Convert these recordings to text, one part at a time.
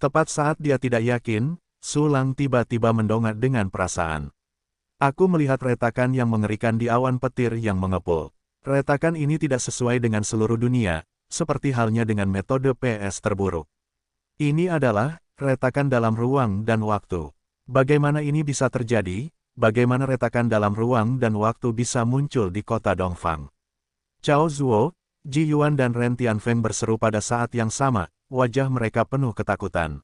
Tepat saat dia tidak yakin, Su Lang tiba-tiba mendongak dengan perasaan. Aku melihat retakan yang mengerikan di awan petir yang mengepul. Retakan ini tidak sesuai dengan seluruh dunia, seperti halnya dengan metode PS terburuk. Ini adalah retakan dalam ruang dan waktu. Bagaimana ini bisa terjadi? Bagaimana retakan dalam ruang dan waktu bisa muncul di kota Dongfang? Cao Zuo, Ji Yuan dan Ren Tianfeng berseru pada saat yang sama, wajah mereka penuh ketakutan.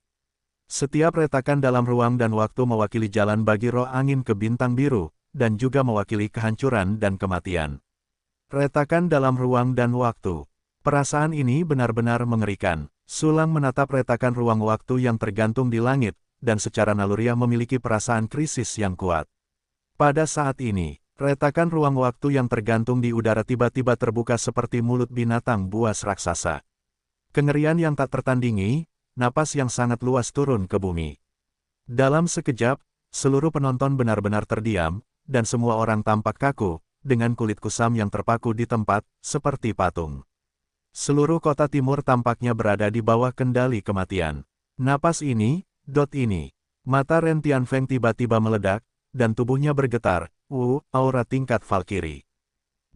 Setiap retakan dalam ruang dan waktu mewakili jalan bagi roh angin ke bintang biru, dan juga mewakili kehancuran dan kematian. Retakan dalam ruang dan waktu. Perasaan ini benar-benar mengerikan. Su Lang menatap retakan ruang waktu yang tergantung di langit, dan secara naluriah memiliki perasaan krisis yang kuat. Pada saat ini, retakan ruang waktu yang tergantung di udara tiba-tiba terbuka seperti mulut binatang buas raksasa. Kengerian yang tak tertandingi, napas yang sangat luas turun ke bumi. Dalam sekejap, seluruh penonton benar-benar terdiam, dan semua orang tampak kaku, dengan kulit kusam yang terpaku di tempat, seperti patung. Seluruh kota timur tampaknya berada di bawah kendali kematian. Napas ini, mata Ren Tianfeng tiba-tiba meledak, dan tubuhnya bergetar, aura tingkat Valkyrie.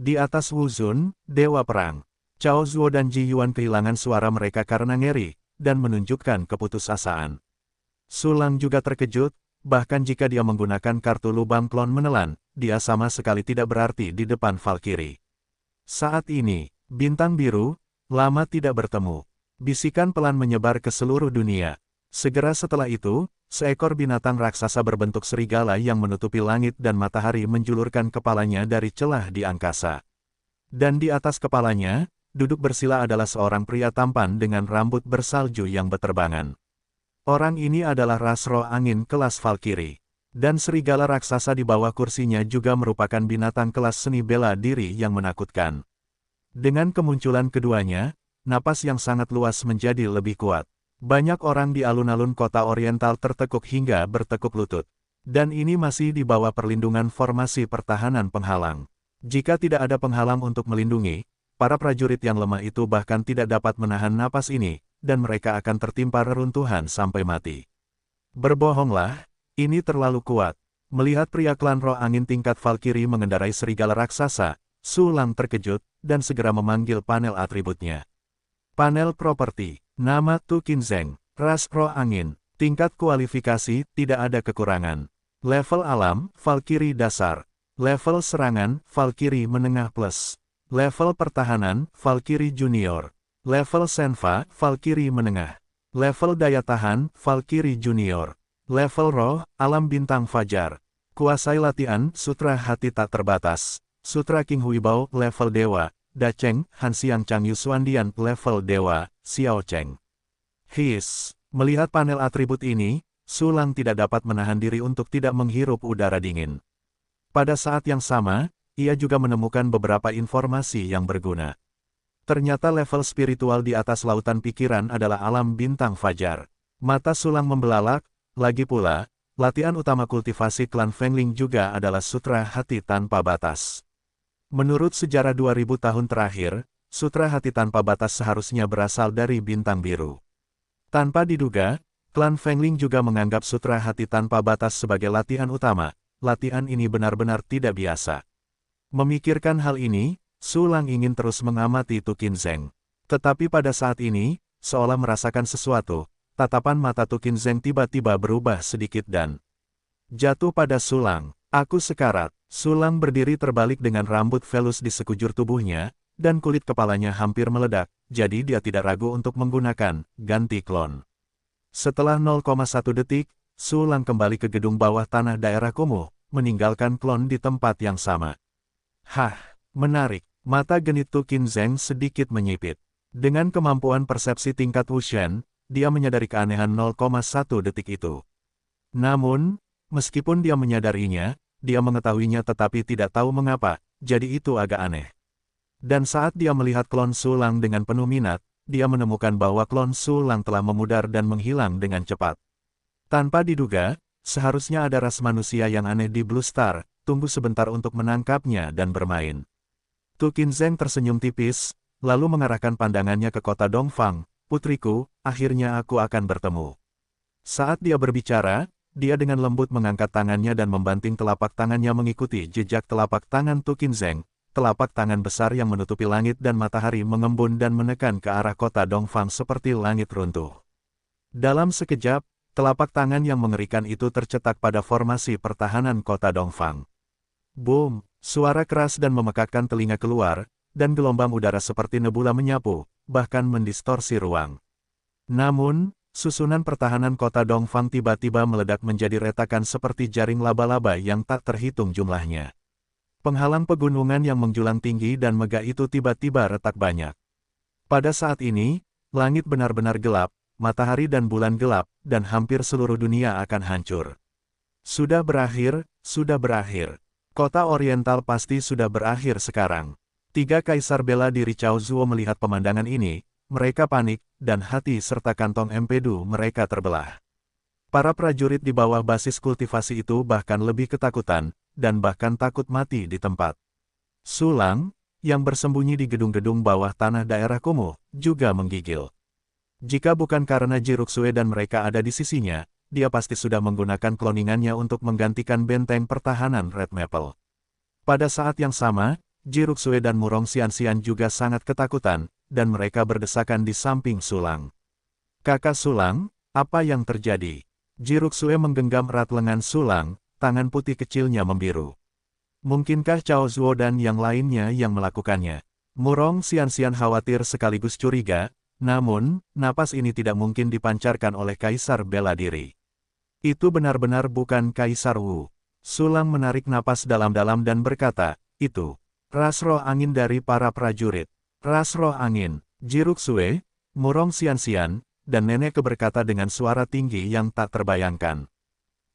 Di atas Wu Zun, Dewa Perang, Cao Zuo dan Ji Yuan kehilangan suara mereka karena ngeri, dan menunjukkan keputusasaan. Su Lang juga terkejut, bahkan jika dia menggunakan kartu lubang klon menelan, dia sama sekali tidak berarti di depan Valkyrie. Saat ini, bintang biru, lama tidak bertemu. Bisikan pelan menyebar ke seluruh dunia. Segera setelah itu, seekor binatang raksasa berbentuk serigala yang menutupi langit dan matahari menjulurkan kepalanya dari celah di angkasa. Dan di atas kepalanya, duduk bersila adalah seorang pria tampan dengan rambut bersalju yang beterbangan. Orang ini adalah ras roh angin kelas Valkyrie. Dan serigala raksasa di bawah kursinya juga merupakan binatang kelas seni bela diri yang menakutkan. Dengan kemunculan keduanya, napas yang sangat luas menjadi lebih kuat. Banyak orang di alun-alun kota Oriental tertekuk hingga bertekuk lutut. Dan ini masih di bawah perlindungan formasi pertahanan penghalang. Jika tidak ada penghalang untuk melindungi, para prajurit yang lemah itu bahkan tidak dapat menahan napas ini, dan mereka akan tertimpa reruntuhan sampai mati. Berbohonglah, ini terlalu kuat. Melihat pria klan roh angin tingkat Valkyrie mengendarai serigala raksasa, Su Lang terkejut, dan segera memanggil panel atributnya. Panel properti, nama Tu Qinzheng, ras roh angin, tingkat kualifikasi, tidak ada kekurangan. Level alam, Valkyrie dasar. Level serangan, Valkyrie menengah plus. Level pertahanan, Valkyrie junior. Level senva, Valkyrie menengah. Level daya tahan, Valkyrie junior. Level roh, alam bintang fajar. Kuasai latihan, sutra hati tak terbatas. Sutra King Huibao, level dewa. Da Cheng, Hanxiang Chang Yusuandian, level dewa, Xiao Cheng. Melihat panel atribut ini, Su Lang tidak dapat menahan diri untuk tidak menghirup udara dingin. Pada saat yang sama, ia juga menemukan beberapa informasi yang berguna. Ternyata level spiritual di atas lautan pikiran adalah alam bintang fajar. Mata Su Lang membelalak, lagi pula, latihan utama kultivasi klan Fengling juga adalah sutra hati tanpa batas. Menurut sejarah 2000 tahun terakhir, sutra hati tanpa batas seharusnya berasal dari bintang biru. Tanpa diduga, klan Fengling juga menganggap sutra hati tanpa batas sebagai latihan utama. Latihan ini benar-benar tidak biasa. Memikirkan hal ini, Su Lang ingin terus mengamati Tu Qinzheng. Tetapi pada saat ini, seolah merasakan sesuatu, tatapan mata Tu Qinzheng tiba-tiba berubah sedikit dan jatuh pada Su Lang. Aku sekarat. Su Lang berdiri terbalik dengan rambut velus di sekujur tubuhnya, dan kulit kepalanya hampir meledak, jadi dia tidak ragu untuk menggunakan ganti klon. Setelah 0,1 detik, Su Lang kembali ke gedung bawah tanah daerah kumuh, meninggalkan klon di tempat yang sama. Menarik. Mata genit Tu Qinzheng sedikit menyipit. Dengan kemampuan persepsi tingkat Wushen, dia menyadari keanehan 0,1 detik itu. Namun, meskipun dia menyadarinya, dia mengetahuinya tetapi tidak tahu mengapa, jadi itu agak aneh. Dan saat dia melihat klon Su Lang dengan penuh minat, dia menemukan bahwa klon Su Lang telah memudar dan menghilang dengan cepat. Tanpa diduga, seharusnya ada ras manusia yang aneh di Blue Star, tunggu sebentar untuk menangkapnya dan bermain. Tu Qinzheng tersenyum tipis, lalu mengarahkan pandangannya ke kota Dongfang. Putriku, akhirnya aku akan bertemu. Saat dia berbicara, dia dengan lembut mengangkat tangannya dan membanting telapak tangannya mengikuti jejak telapak tangan Tu Qinzheng. Telapak tangan besar yang menutupi langit dan matahari mengembun dan menekan ke arah kota Dongfang seperti langit runtuh. Dalam sekejap, telapak tangan yang mengerikan itu tercetak pada formasi pertahanan kota Dongfang. Boom! Suara keras dan memekakkan telinga keluar, dan gelombang udara seperti nebula menyapu, bahkan mendistorsi ruang. Namun, susunan pertahanan kota Dongfang tiba-tiba meledak menjadi retakan seperti jaring laba-laba yang tak terhitung jumlahnya. Penghalang pegunungan yang menjulang tinggi dan megah itu tiba-tiba retak banyak. Pada saat ini, langit benar-benar gelap, matahari dan bulan gelap, dan hampir seluruh dunia akan hancur. Sudah berakhir, sudah berakhir. Kota Oriental pasti sudah berakhir sekarang. 3 kaisar bela diri Cao Zuo melihat pemandangan ini, mereka panik, dan hati serta kantong empedu mereka terbelah. Para prajurit di bawah basis kultivasi itu bahkan lebih ketakutan, dan bahkan takut mati di tempat. Sulang, yang bersembunyi di gedung-gedung bawah tanah daerah kumuh, juga menggigil. Jika bukan karena Jiruksue dan mereka ada di sisinya, dia pasti sudah menggunakan kloningannya untuk menggantikan benteng pertahanan Red Maple. Pada saat yang sama, Jiruksue dan Murong Xianxian juga sangat ketakutan, dan mereka berdesakan di samping Sulang. Kakak Sulang, apa yang terjadi? Jiruksue menggenggam erat lengan Sulang, tangan putih kecilnya membiru. Mungkinkah Cao Zuo dan yang lainnya yang melakukannya? Murong Xianxian khawatir sekaligus curiga, namun, napas ini tidak mungkin dipancarkan oleh Kaisar Bela Diri. Itu benar-benar bukan Kaisar Wu. Sulang menarik napas dalam-dalam dan berkata, itu ras roh angin dari para prajurit. Ras roh angin, Jiruksue, Murong Xianxian, dan nenek berkata dengan suara tinggi yang tak terbayangkan.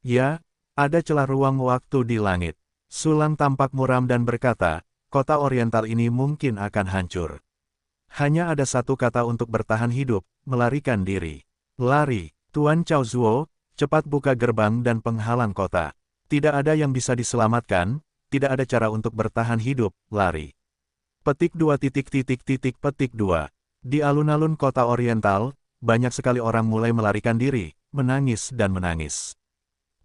Ya, ada celah ruang waktu di langit. Sulang tampak muram dan berkata, kota Oriental ini mungkin akan hancur. Hanya ada satu kata untuk bertahan hidup, melarikan diri. Lari, Tuan Cao Zuo, cepat buka gerbang dan penghalang kota. Tidak ada yang bisa diselamatkan, tidak ada cara untuk bertahan hidup, lari. Petik 2. Petik 2. Di alun-alun kota Oriental, banyak sekali orang mulai melarikan diri, menangis dan menangis.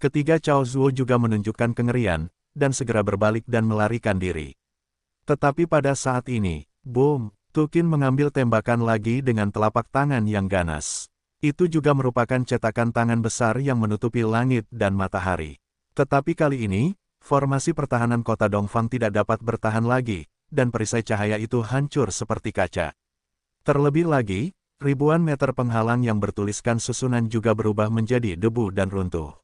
Ketiga Cao Zuo juga menunjukkan kengerian, dan segera berbalik dan melarikan diri. Tetapi pada saat ini, boom, Tu Qin mengambil tembakan lagi dengan telapak tangan yang ganas. Itu juga merupakan cetakan tangan besar yang menutupi langit dan matahari. Tetapi kali ini, formasi pertahanan kota Dongfang tidak dapat bertahan lagi, dan perisai cahaya itu hancur seperti kaca. Terlebih lagi, ribuan meter penghalang yang bertuliskan susunan juga berubah menjadi debu dan runtuh.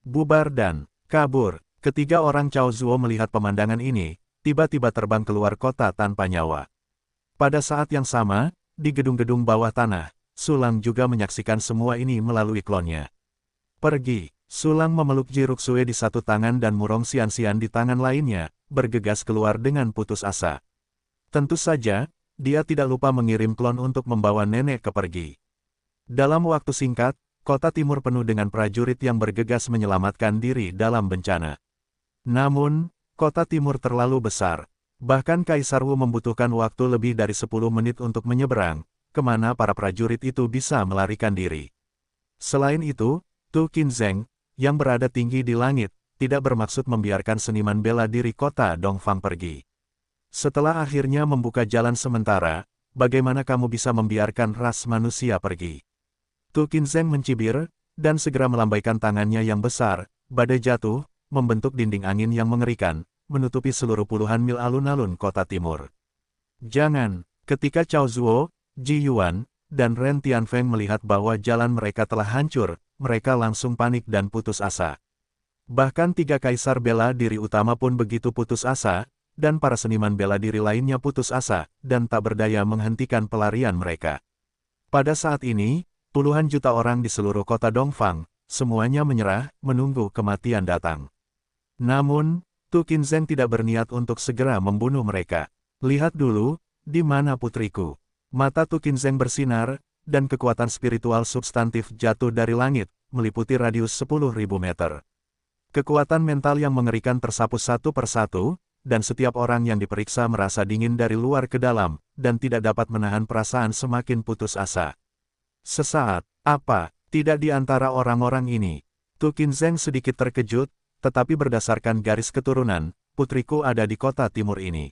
Bubar dan kabur. Ketiga orang Cao Zuo melihat pemandangan ini, tiba-tiba terbang keluar kota tanpa nyawa. Pada saat yang sama, di gedung-gedung bawah tanah, Sulang juga menyaksikan semua ini melalui klonnya. Pergi. Sulang memeluk Jiruksue di satu tangan dan Murong Xianxian di tangan lainnya, bergegas keluar dengan putus asa. Tentu saja, dia tidak lupa mengirim klon untuk membawa nenek ke pergi. Dalam waktu singkat, kota timur penuh dengan prajurit yang bergegas menyelamatkan diri dalam bencana. Namun, kota timur terlalu besar. Bahkan Kaisar Wu membutuhkan waktu lebih dari 10 menit untuk menyeberang, kemana para prajurit itu bisa melarikan diri. Selain itu, Tu Qinzheng, yang berada tinggi di langit, tidak bermaksud membiarkan seniman bela diri kota Dongfang pergi. Setelah akhirnya membuka jalan sementara, bagaimana kamu bisa membiarkan ras manusia pergi? Tu Qinzheng mencibir, dan segera melambaikan tangannya yang besar, badai jatuh, membentuk dinding angin yang mengerikan, menutupi seluruh puluhan mil alun-alun kota timur. Jangan, ketika Cao Zuo, Ji Yuan, dan Ren Tianfeng melihat bahwa jalan mereka telah hancur, mereka langsung panik dan putus asa. Bahkan 3 kaisar bela diri utama pun begitu putus asa, dan para seniman bela diri lainnya putus asa, dan tak berdaya menghentikan pelarian mereka. Pada saat ini, puluhan juta orang di seluruh kota Dongfang, semuanya menyerah, menunggu kematian datang. Namun, Tu Qinzheng tidak berniat untuk segera membunuh mereka. Lihat dulu, di mana putriku? Mata Tu Qinzheng bersinar, dan kekuatan spiritual substantif jatuh dari langit, meliputi radius 10.000 meter. Kekuatan mental yang mengerikan tersapu satu persatu, dan setiap orang yang diperiksa merasa dingin dari luar ke dalam, dan tidak dapat menahan perasaan semakin putus asa. Sesaat, apa? Tidak di antara orang-orang ini. Tu Qinzheng sedikit terkejut, tetapi berdasarkan garis keturunan, putriku ada di kota timur ini.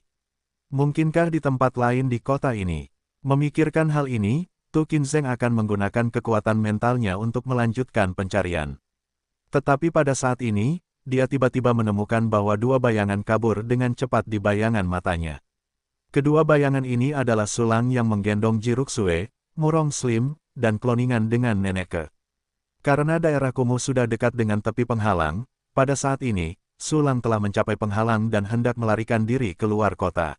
Mungkinkah di tempat lain di kota ini? Memikirkan hal ini, Tu Qinzheng akan menggunakan kekuatan mentalnya untuk melanjutkan pencarian. Tetapi pada saat ini, dia tiba-tiba menemukan bahwa dua bayangan kabur dengan cepat di bayangan matanya. Kedua bayangan ini adalah Sulang yang menggendong Jiruksue, Murong Slim, dan kloningan dengan Nenek Ke. Karena daerah kumuh sudah dekat dengan tepi penghalang, pada saat ini, Sulang telah mencapai penghalang dan hendak melarikan diri keluar kota.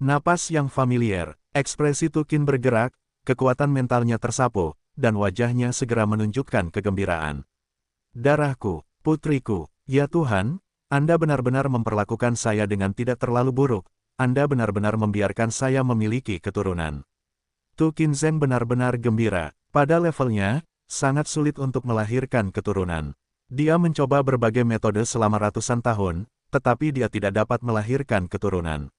Napas yang familiar, ekspresi Tu Qin bergerak, kekuatan mentalnya tersapu, dan wajahnya segera menunjukkan kegembiraan. Darahku, putriku, ya Tuhan, Anda benar-benar memperlakukan saya dengan tidak terlalu buruk, Anda benar-benar membiarkan saya memiliki keturunan. Tu Qinzheng benar-benar gembira, pada levelnya, sangat sulit untuk melahirkan keturunan. Dia mencoba berbagai metode selama ratusan tahun, tetapi dia tidak dapat melahirkan keturunan.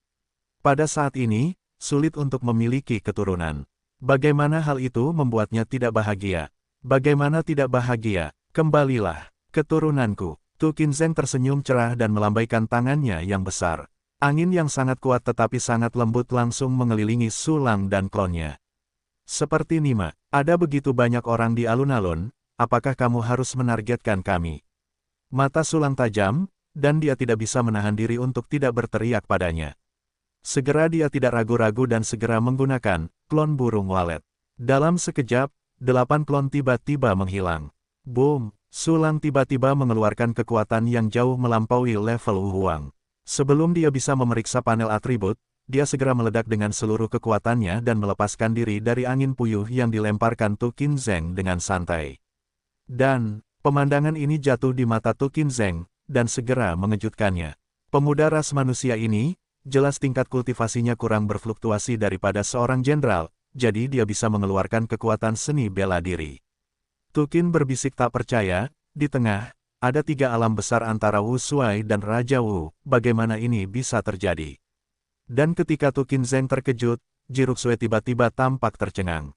Pada saat ini, sulit untuk memiliki keturunan. Bagaimana hal itu membuatnya tidak bahagia? Bagaimana tidak bahagia? Kembalilah, keturunanku. Tu Qinzheng tersenyum cerah dan melambaikan tangannya yang besar. Angin yang sangat kuat tetapi sangat lembut langsung mengelilingi Sulang dan klonnya. Seperti Nima, ada begitu banyak orang di alun-alun, apakah kamu harus menargetkan kami? Mata Sulang tajam, dan dia tidak bisa menahan diri untuk tidak berteriak padanya. Segera dia tidak ragu-ragu dan segera menggunakan klon burung walet. Dalam sekejap, 8 klon tiba-tiba menghilang. Boom! Sulang tiba-tiba mengeluarkan kekuatan yang jauh melampaui level Huang. Sebelum dia bisa memeriksa panel atribut, dia segera meledak dengan seluruh kekuatannya dan melepaskan diri dari angin puyuh yang dilemparkan Tu Qinzheng dengan santai. Dan, pemandangan ini jatuh di mata Tu Qinzheng, dan segera mengejutkannya. Pemuda ras manusia ini, jelas tingkat kultivasinya kurang berfluktuasi daripada seorang jenderal, jadi dia bisa mengeluarkan kekuatan seni bela diri. Tu Qin berbisik tak percaya, di tengah, ada 3 alam besar antara Wu Shuai dan Raja Wu, bagaimana ini bisa terjadi? Dan ketika Tu Qinzheng terkejut, Jiruksue tiba-tiba tampak tercengang.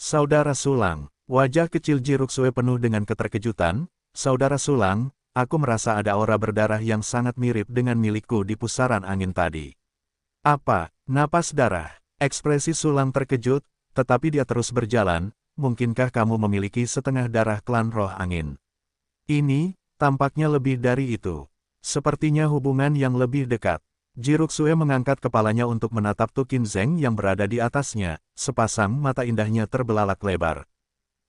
Saudara Sulang, wajah kecil Jiruksue penuh dengan keterkejutan, Saudara Sulang, aku merasa ada aura berdarah yang sangat mirip dengan milikku di pusaran angin tadi. Apa? Napas darah. Ekspresi Sulang terkejut, tetapi dia terus berjalan, mungkinkah kamu memiliki setengah darah klan roh angin? Ini, tampaknya lebih dari itu. Sepertinya hubungan yang lebih dekat. Jiruksue mengangkat kepalanya untuk menatap Tu Qinzheng yang berada di atasnya, sepasang mata indahnya terbelalak lebar.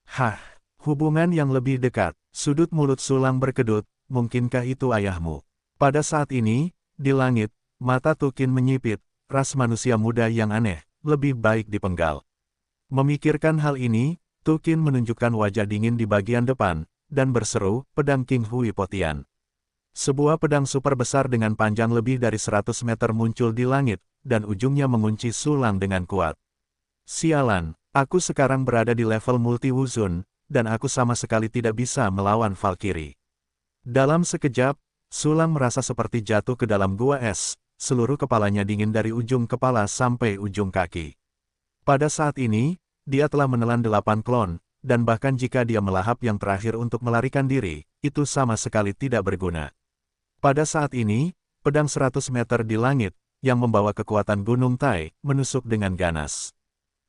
Hah, hubungan yang lebih dekat. Sudut mulut Sulang berkedut, mungkinkah itu ayahmu? Pada saat ini, di langit, mata Tu Qin menyipit, ras manusia muda yang aneh, lebih baik dipenggal. Memikirkan hal ini, Tu Qin menunjukkan wajah dingin di bagian depan, dan berseru, pedang King Hui Potian. Sebuah pedang super besar dengan panjang lebih dari 100 meter muncul di langit, dan ujungnya mengunci Sulang dengan kuat. Sialan, aku sekarang berada di level multi Wuzun, dan aku sama sekali tidak bisa melawan Valkyrie. Dalam sekejap, Sulang merasa seperti jatuh ke dalam gua es, seluruh kepalanya dingin dari ujung kepala sampai ujung kaki. Pada saat ini, dia telah menelan 8 klon, dan bahkan jika dia melahap yang terakhir untuk melarikan diri, itu sama sekali tidak berguna. Pada saat ini, pedang 100 meter di langit, yang membawa kekuatan Gunung Tai, menusuk dengan ganas.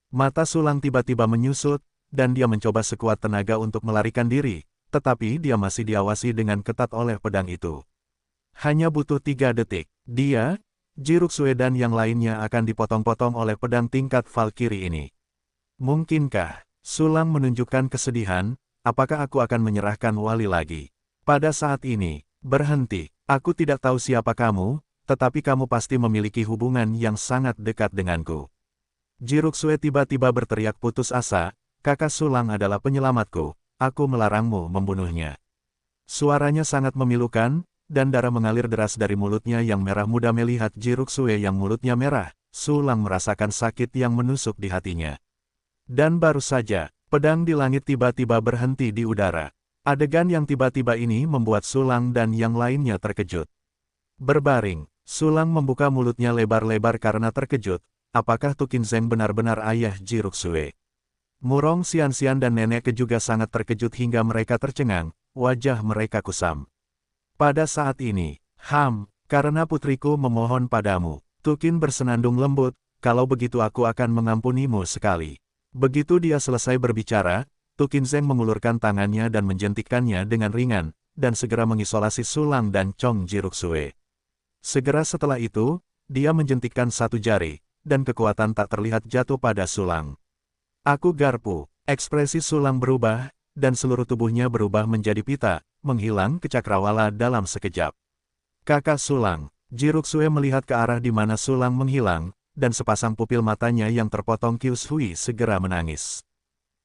Mata Sulang tiba-tiba menyusut, dan dia mencoba sekuat tenaga untuk melarikan diri, tetapi dia masih diawasi dengan ketat oleh pedang itu. Hanya butuh 3 detik, dia, Jiruksue dan yang lainnya akan dipotong-potong oleh pedang tingkat Valkyrie ini. Mungkinkah? Sulang menunjukkan kesedihan, apakah aku akan menyerahkan wali lagi? Pada saat ini, berhenti. Aku tidak tahu siapa kamu, tetapi kamu pasti memiliki hubungan yang sangat dekat denganku. Jiruksue tiba-tiba berteriak putus asa, kakak Sulang adalah penyelamatku, aku melarangmu membunuhnya. Suaranya sangat memilukan, dan darah mengalir deras dari mulutnya yang merah muda melihat Jiruksue yang mulutnya merah, Sulang merasakan sakit yang menusuk di hatinya. Dan baru saja, pedang di langit tiba-tiba berhenti di udara. Adegan yang tiba-tiba ini membuat Sulang dan yang lainnya terkejut. Berbaring, Sulang membuka mulutnya lebar-lebar karena terkejut. Apakah Tu Qinzheng benar-benar ayah Jiruksue? Murong Xianxian dan Nenek Ke juga sangat terkejut hingga mereka tercengang, wajah mereka kusam. Pada saat ini, karena putriku memohon padamu. Tukin bersenandung lembut, kalau begitu aku akan mengampunimu sekali. Begitu dia selesai berbicara, Tukin Zeng mengulurkan tangannya dan menjentikkannya dengan ringan, dan segera mengisolasi Sulang dan Chong Jiruksue. Segera setelah itu, dia menjentikkan satu jari, dan kekuatan tak terlihat jatuh pada Sulang. Aku garpu, ekspresi Sulang berubah, dan seluruh tubuhnya berubah menjadi pita, menghilang ke cakrawala dalam sekejap. Kakak Sulang, Jiruksue melihat ke arah di mana Sulang menghilang, dan sepasang pupil matanya yang terpotong Kius Hui segera menangis.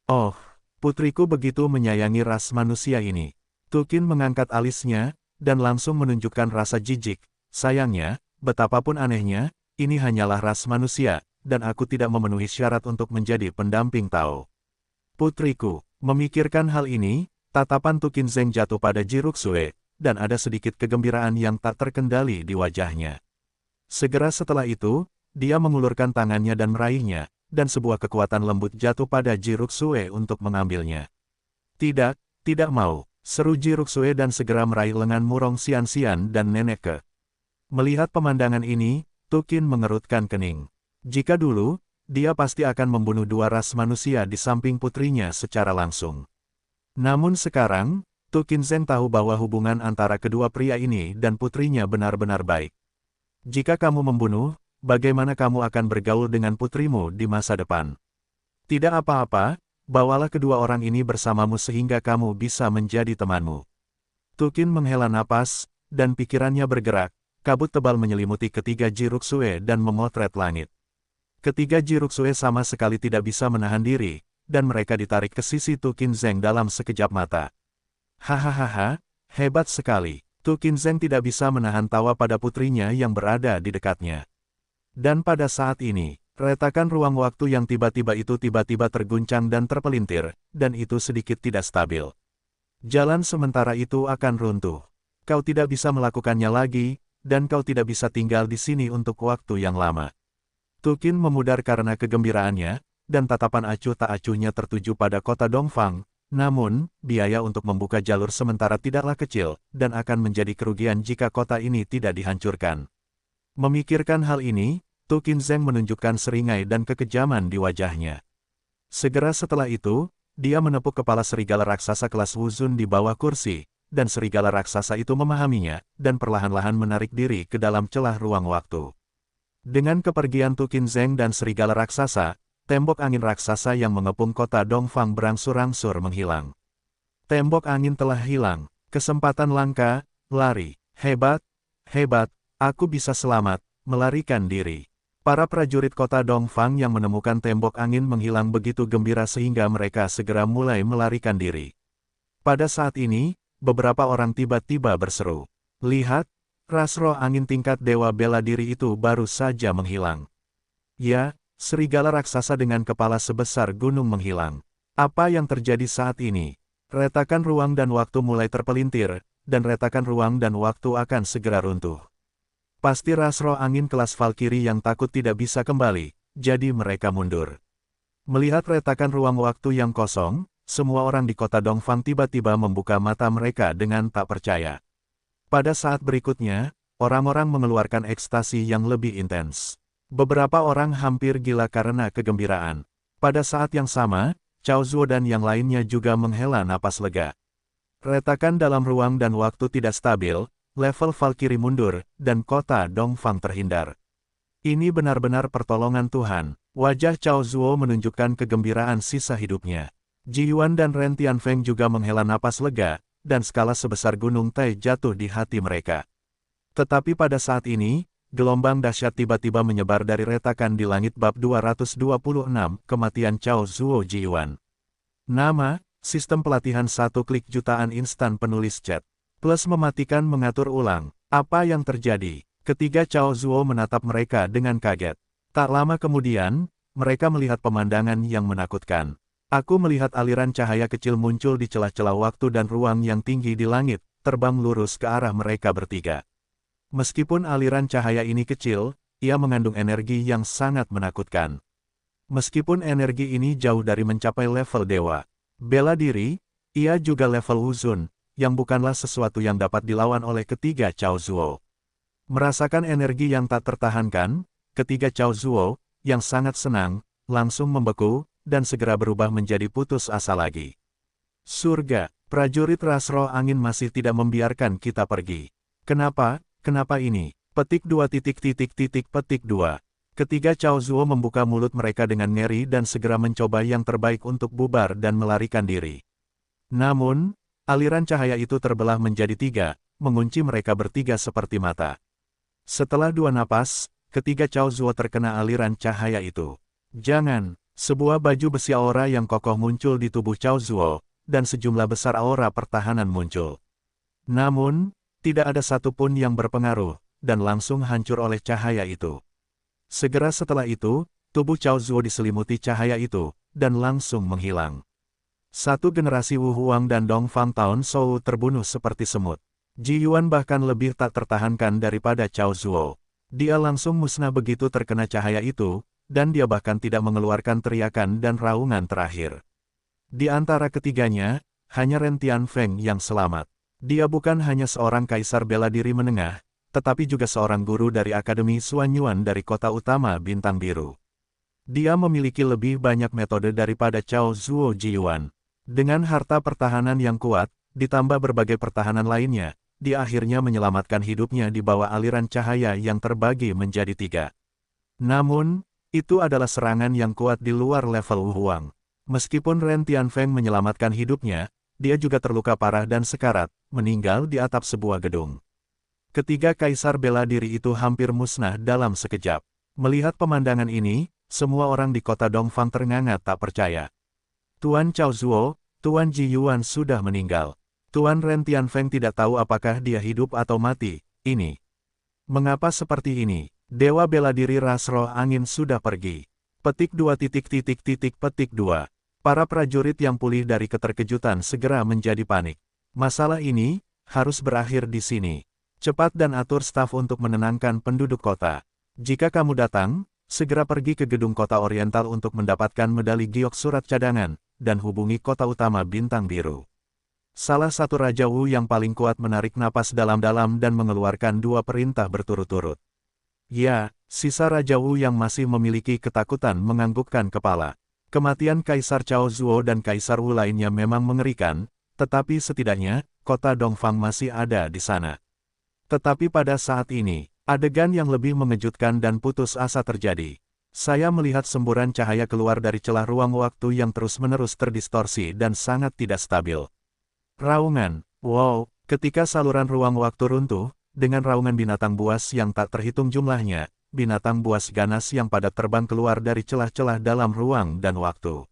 Oh, putriku begitu menyayangi ras manusia ini. Tukin mengangkat alisnya, dan langsung menunjukkan rasa jijik. Sayangnya, betapapun anehnya, ini hanyalah ras manusia, dan aku tidak memenuhi syarat untuk menjadi pendamping Tao. Putriku, memikirkan hal ini, tatapan Tukin Zeng jatuh pada Jiruksue, dan ada sedikit kegembiraan yang tak terkendali di wajahnya. Segera setelah itu, dia mengulurkan tangannya dan meraihnya, dan sebuah kekuatan lembut jatuh pada Jiruksue untuk mengambilnya. Tidak, tidak mau, seru Jiruksue dan segera meraih lengan Murong Xianxian dan Nenek Ke. Melihat pemandangan ini, Tukin mengerutkan kening. Jika dulu, dia pasti akan membunuh dua ras manusia di samping putrinya secara langsung. Namun sekarang, Tukin Zeng tahu bahwa hubungan antara kedua pria ini dan putrinya benar-benar baik. Jika kamu membunuh, bagaimana kamu akan bergaul dengan putrimu di masa depan? Tidak apa-apa, bawalah kedua orang ini bersamamu sehingga kamu bisa menjadi temanmu. Tukin menghela napas, dan pikirannya bergerak, kabut tebal menyelimuti ketiga Jiruksue dan memotret langit. Ketiga Jiruksue sama sekali tidak bisa menahan diri, dan mereka ditarik ke sisi Tukin Zeng dalam sekejap mata. Hahaha, hebat sekali. Tukin Zeng tidak bisa menahan tawa pada putrinya yang berada di dekatnya. Dan pada saat ini, retakan ruang waktu yang tiba-tiba itu tiba-tiba terguncang dan terpelintir, dan itu sedikit tidak stabil. Jalan sementara itu akan runtuh. Kau tidak bisa melakukannya lagi, dan kau tidak bisa tinggal di sini untuk waktu yang lama. Tukin memudar karena kegembiraannya, dan tatapan acuh tak acuhnya tertuju pada kota Dongfang. Namun, biaya untuk membuka jalur sementara tidaklah kecil, dan akan menjadi kerugian jika kota ini tidak dihancurkan. Memikirkan hal ini, Tukin Zeng menunjukkan seringai dan kekejaman di wajahnya. Segera setelah itu, dia menepuk kepala serigala raksasa kelas Wuzun di bawah kursi, dan serigala raksasa itu memahaminya, dan perlahan-lahan menarik diri ke dalam celah ruang waktu. Dengan kepergian Tukin Zeng dan serigala raksasa, tembok angin raksasa yang mengepung kota Dongfang berangsur-angsur menghilang. Tembok angin telah hilang, kesempatan langka, lari, hebat, hebat, aku bisa selamat, melarikan diri. Para prajurit kota Dongfang yang menemukan tembok angin menghilang begitu gembira sehingga mereka segera mulai melarikan diri. Pada saat ini, beberapa orang tiba-tiba berseru, "Lihat, ras roh angin tingkat dewa bela diri itu baru saja menghilang." Ya, serigala raksasa dengan kepala sebesar gunung menghilang. Apa yang terjadi saat ini? Retakan ruang dan waktu mulai terpelintir, dan retakan ruang dan waktu akan segera runtuh. Pasti ras roh angin kelas Valkyrie yang takut tidak bisa kembali, jadi mereka mundur. Melihat retakan ruang waktu yang kosong, semua orang di kota Dongfang tiba-tiba membuka mata mereka dengan tak percaya. Pada saat berikutnya, orang-orang mengeluarkan ekstasi yang lebih intens. Beberapa orang hampir gila karena kegembiraan. Pada saat yang sama, Cao Zuo dan yang lainnya juga menghela napas lega. Retakan dalam ruang dan waktu tidak stabil, level Valkyrie mundur, dan kota Dongfang terhindar. Ini benar-benar pertolongan Tuhan. Wajah Cao Zuo menunjukkan kegembiraan sisa hidupnya. Ji Yuan dan Ren Tianfeng juga menghela napas lega, dan skala sebesar gunung Tai jatuh di hati mereka. Tetapi pada saat ini, gelombang dahsyat tiba-tiba menyebar dari retakan di langit bab 226, kematian Cao Zuo Ji Yuan. Nama, sistem pelatihan 1 klik jutaan instan penulis chat. Plus mematikan mengatur ulang. Apa yang terjadi? Ketiga Cao Zuo menatap mereka dengan kaget. Tak lama kemudian, mereka melihat pemandangan yang menakutkan. Aku melihat aliran cahaya kecil muncul di celah-celah waktu dan ruang yang tinggi di langit, terbang lurus ke arah mereka bertiga. Meskipun aliran cahaya ini kecil, ia mengandung energi yang sangat menakutkan. Meskipun energi ini jauh dari mencapai level dewa bela diri, ia juga level Wuzun, yang bukanlah sesuatu yang dapat dilawan oleh ketiga Cao Zuo. Merasakan energi yang tak tertahankan, ketiga Cao Zuo, yang sangat senang, langsung membeku, dan segera berubah menjadi putus asa lagi. Surga, prajurit ras roh angin masih tidak membiarkan kita pergi. Kenapa ini? Petik 2. Ketiga Cao Zuo membuka mulut mereka dengan ngeri dan segera mencoba yang terbaik untuk bubar dan melarikan diri. Namun, aliran cahaya itu terbelah menjadi 3, mengunci mereka bertiga seperti mata. Setelah 2 napas, ketiga Cao Zuo terkena aliran cahaya itu. Jangan, sebuah baju besi aura yang kokoh muncul di tubuh Cao Zuo, dan sejumlah besar aura pertahanan muncul. Namun, tidak ada satupun yang berpengaruh, dan langsung hancur oleh cahaya itu. Segera setelah itu, tubuh Cao Zuo diselimuti cahaya itu, dan langsung menghilang. Satu generasi Wu Huang dan Dong Fang Taun Shou terbunuh seperti semut. Ji Yuan bahkan lebih tak tertahankan daripada Cao Zuo. Dia langsung musnah begitu terkena cahaya itu, dan dia bahkan tidak mengeluarkan teriakan dan raungan terakhir. Di antara ketiganya, hanya Ren Tianfeng yang selamat. Dia bukan hanya seorang kaisar bela diri menengah, tetapi juga seorang guru dari Akademi Suanyuan dari kota utama Bintang Biru. Dia memiliki lebih banyak metode daripada Cao Zuo Ji Yuan. Dengan harta pertahanan yang kuat, ditambah berbagai pertahanan lainnya, dia akhirnya menyelamatkan hidupnya di bawah aliran cahaya yang terbagi menjadi 3. Namun, itu adalah serangan yang kuat di luar level Wu Huang. Meskipun Ren Tianfeng menyelamatkan hidupnya, dia juga terluka parah dan sekarat, meninggal di atap sebuah gedung. Ketiga kaisar bela diri itu hampir musnah dalam sekejap. Melihat pemandangan ini, semua orang di kota Dongfang ternganga tak percaya. Tuan Cao Zuo, Tuan Ji Yuan sudah meninggal. Tuan Ren Tianfeng tidak tahu apakah dia hidup atau mati. Ini. Mengapa seperti ini? Dewa bela diri ras roh angin sudah pergi. Petik 2. Para prajurit yang pulih dari keterkejutan segera menjadi panik. Masalah ini harus berakhir di sini. Cepat dan atur staf untuk menenangkan penduduk kota. Jika kamu datang, segera pergi ke gedung kota Oriental untuk mendapatkan medali giok surat cadangan, dan hubungi kota utama Bintang Biru. Salah satu Raja Wu yang paling kuat menarik napas dalam-dalam dan mengeluarkan 2 perintah berturut-turut. Ya, sisa Raja Wu yang masih memiliki ketakutan menganggukkan kepala. Kematian Kaisar Cao Zuo dan Kaisar Wu lainnya memang mengerikan, tetapi setidaknya, kota Dongfang masih ada di sana. Tetapi pada saat ini, adegan yang lebih mengejutkan dan putus asa terjadi. Saya melihat semburan cahaya keluar dari celah ruang waktu yang terus-menerus terdistorsi dan sangat tidak stabil. Raungan, wow, ketika saluran ruang waktu runtuh, dengan raungan binatang buas yang tak terhitung jumlahnya, binatang buas ganas yang padat terbang keluar dari celah-celah dalam ruang dan waktu.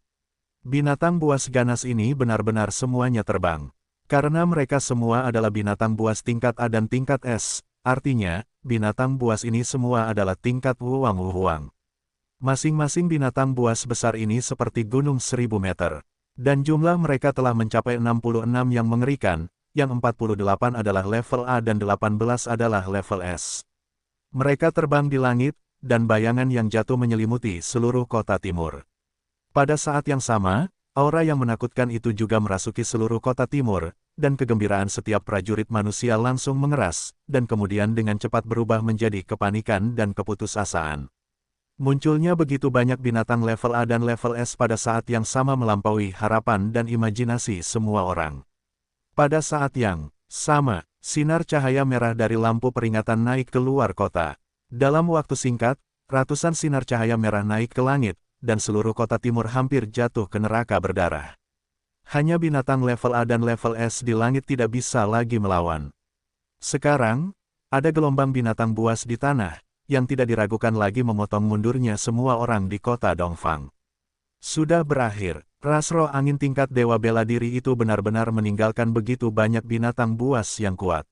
Binatang buas ganas ini benar-benar semuanya terbang. Karena mereka semua adalah binatang buas tingkat A dan tingkat S, artinya, binatang buas ini semua adalah tingkat Wu Huang. Masing-masing binatang buas besar ini seperti gunung 1000 meter. Dan jumlah mereka telah mencapai 66 yang mengerikan, yang 48 adalah level A dan 18 adalah level S. Mereka terbang di langit, dan bayangan yang jatuh menyelimuti seluruh kota timur. Pada saat yang sama, aura yang menakutkan itu juga merasuki seluruh kota timur, dan kegembiraan setiap prajurit manusia langsung mengeras, dan kemudian dengan cepat berubah menjadi kepanikan dan keputusasaan. Munculnya begitu banyak binatang level A dan level S pada saat yang sama melampaui harapan dan imajinasi semua orang. Pada saat yang sama, sinar cahaya merah dari lampu peringatan naik keluar kota. Dalam waktu singkat, ratusan sinar cahaya merah naik ke langit, dan seluruh kota timur hampir jatuh ke neraka berdarah. Hanya binatang level A dan level S di langit tidak bisa lagi melawan. Sekarang, ada gelombang binatang buas di tanah, yang tidak diragukan lagi memotong mundurnya semua orang di kota Dongfang. Sudah berakhir, ras roh angin tingkat dewa bela diri itu benar-benar meninggalkan begitu banyak binatang buas yang kuat.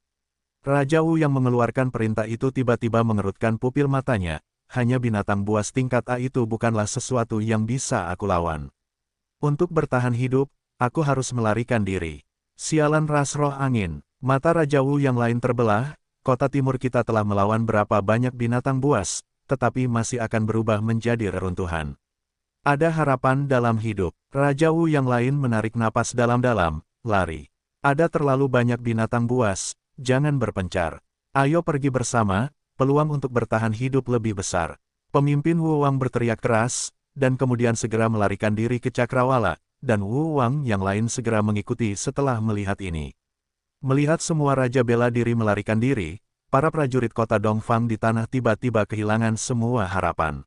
Raja Wu yang mengeluarkan perintah itu tiba-tiba mengerutkan pupil matanya, hanya binatang buas tingkat A itu bukanlah sesuatu yang bisa aku lawan. Untuk bertahan hidup, aku harus melarikan diri. Sialan ras roh angin, mata Raja Wu yang lain terbelah, kota timur kita telah melawan berapa banyak binatang buas, tetapi masih akan berubah menjadi reruntuhan. Ada harapan dalam hidup. Raja Wu yang lain menarik napas dalam-dalam, lari. Ada terlalu banyak binatang buas, jangan berpencar. Ayo pergi bersama, peluang untuk bertahan hidup lebih besar. Pemimpin Wu Wang berteriak keras, dan kemudian segera melarikan diri ke Cakrawala, dan Wu Wang yang lain segera mengikuti setelah melihat ini. Melihat semua raja bela diri melarikan diri, para prajurit kota Dongfang di tanah tiba-tiba kehilangan semua harapan.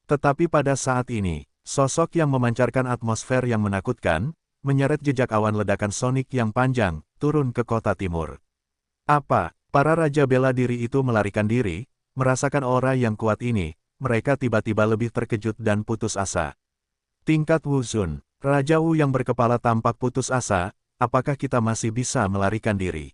Tetapi pada saat ini, sosok yang memancarkan atmosfer yang menakutkan, menyeret jejak awan ledakan sonik yang panjang, turun ke kota timur. Apa? Para raja bela diri itu melarikan diri, merasakan aura yang kuat ini, mereka tiba-tiba lebih terkejut dan putus asa. Tingkat Wu Zun, Raja Wu yang berkepala tampak putus asa, apakah kita masih bisa melarikan diri?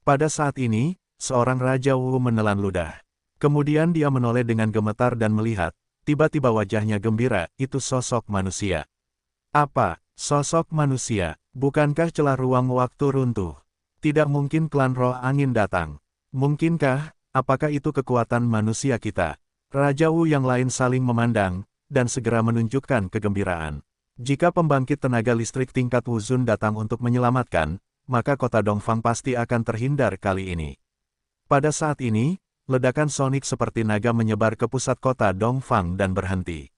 Pada saat ini, seorang Raja Wu menelan ludah. Kemudian dia menoleh dengan gemetar dan melihat, tiba-tiba wajahnya gembira, itu sosok manusia. Apa? Sosok manusia, bukankah celah ruang waktu runtuh? Tidak mungkin klan roh angin datang. Mungkinkah, apakah itu kekuatan manusia kita? Raja Wu yang lain saling memandang, dan segera menunjukkan kegembiraan. Jika pembangkit tenaga listrik tingkat Wu Zun datang untuk menyelamatkan, maka kota Dongfang pasti akan terhindar kali ini. Pada saat ini, ledakan sonik seperti naga menyebar ke pusat kota Dongfang dan berhenti.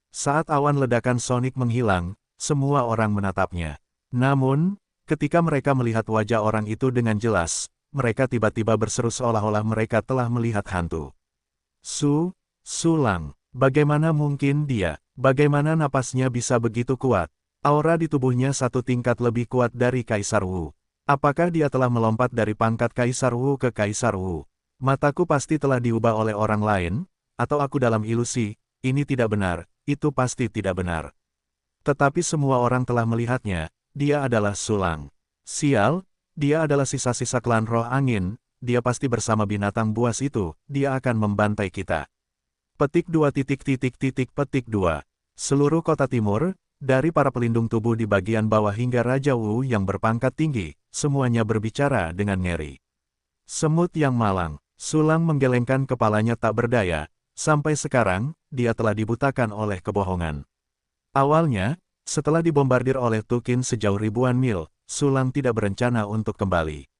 Saat awan ledakan sonik menghilang, semua orang menatapnya. Namun, ketika mereka melihat wajah orang itu dengan jelas, mereka tiba-tiba berseru seolah-olah mereka telah melihat hantu. Sulang, bagaimana mungkin dia? Bagaimana napasnya bisa begitu kuat? Aura di tubuhnya satu tingkat lebih kuat dari Kaisar Wu. Apakah dia telah melompat dari pangkat Kaisar Wu ke Kaisar Wu? Mataku pasti telah diubah oleh orang lain, atau aku dalam ilusi, ini tidak benar, itu pasti tidak benar. Tetapi semua orang telah melihatnya, dia adalah Sulang. Sial, dia adalah sisa-sisa klan roh angin, dia pasti bersama binatang buas itu, dia akan membantai kita. Petik 2. Seluruh kota timur, dari para pelindung tubuh di bagian bawah hingga Raja Wu yang berpangkat tinggi, semuanya berbicara dengan ngeri. Semut yang malang, Sulang menggelengkan kepalanya tak berdaya, sampai sekarang, dia telah dibutakan oleh kebohongan. Awalnya, setelah dibombardir oleh Tukin sejauh ribuan mil, Sulang tidak berencana untuk kembali.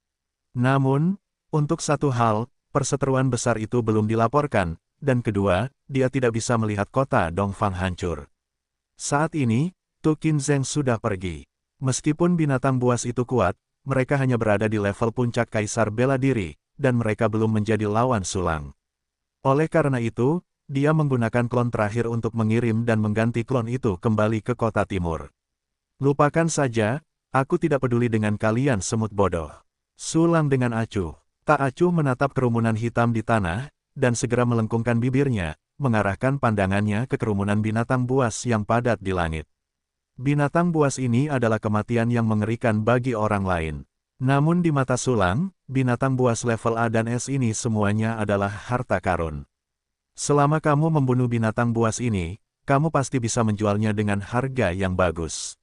Namun, untuk satu hal, perseteruan besar itu belum dilaporkan, dan kedua, dia tidak bisa melihat kota Dongfang hancur. Saat ini, Tukin Zeng sudah pergi. Meskipun binatang buas itu kuat, mereka hanya berada di level puncak Kaisar bela diri, dan mereka belum menjadi lawan Sulang. Oleh karena itu, dia menggunakan klon terakhir untuk mengirim dan mengganti klon itu kembali ke kota timur. Lupakan saja, aku tidak peduli dengan kalian semut bodoh. Sulang dengan acuh. Tak acuh menatap kerumunan hitam di tanah, dan segera melengkungkan bibirnya, mengarahkan pandangannya ke kerumunan binatang buas yang padat di langit. Binatang buas ini adalah kematian yang mengerikan bagi orang lain. Namun di mata Sulang, binatang buas level A dan S ini semuanya adalah harta karun. Selama kamu membunuh binatang buas ini, kamu pasti bisa menjualnya dengan harga yang bagus.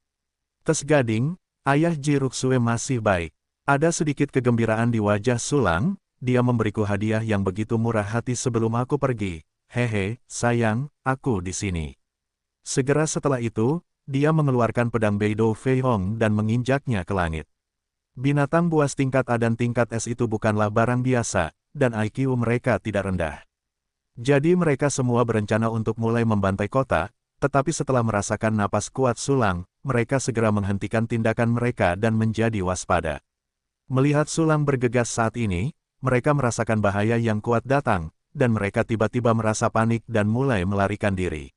Tes Gading, ayah Ji Ruksue masih baik. Ada sedikit kegembiraan di wajah Sulang, dia memberiku hadiah yang begitu murah hati sebelum aku pergi. Hehe, sayang, aku di sini. Segera setelah itu, dia mengeluarkan pedang Beidou Fei Hong dan menginjaknya ke langit. Binatang buas tingkat A dan tingkat S itu bukanlah barang biasa, dan IQ mereka tidak rendah. Jadi mereka semua berencana untuk mulai membantai kota, tetapi setelah merasakan napas kuat Sulang, mereka segera menghentikan tindakan mereka dan menjadi waspada. Melihat Sulang bergegas saat ini, mereka merasakan bahaya yang kuat datang, dan mereka tiba-tiba merasa panik dan mulai melarikan diri.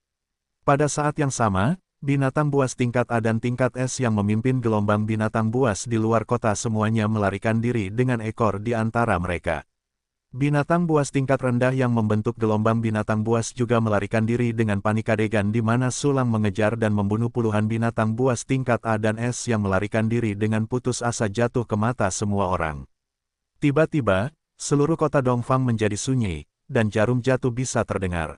Pada saat yang sama, binatang buas tingkat A dan tingkat S yang memimpin gelombang binatang buas di luar kota semuanya melarikan diri dengan ekor di antara mereka. Binatang buas tingkat rendah yang membentuk gelombang binatang buas juga melarikan diri dengan panik adegan di mana Sulang mengejar dan membunuh puluhan binatang buas tingkat A dan S yang melarikan diri dengan putus asa jatuh ke mata semua orang. Tiba-tiba, seluruh kota Dongfang menjadi sunyi, dan jarum jatuh bisa terdengar.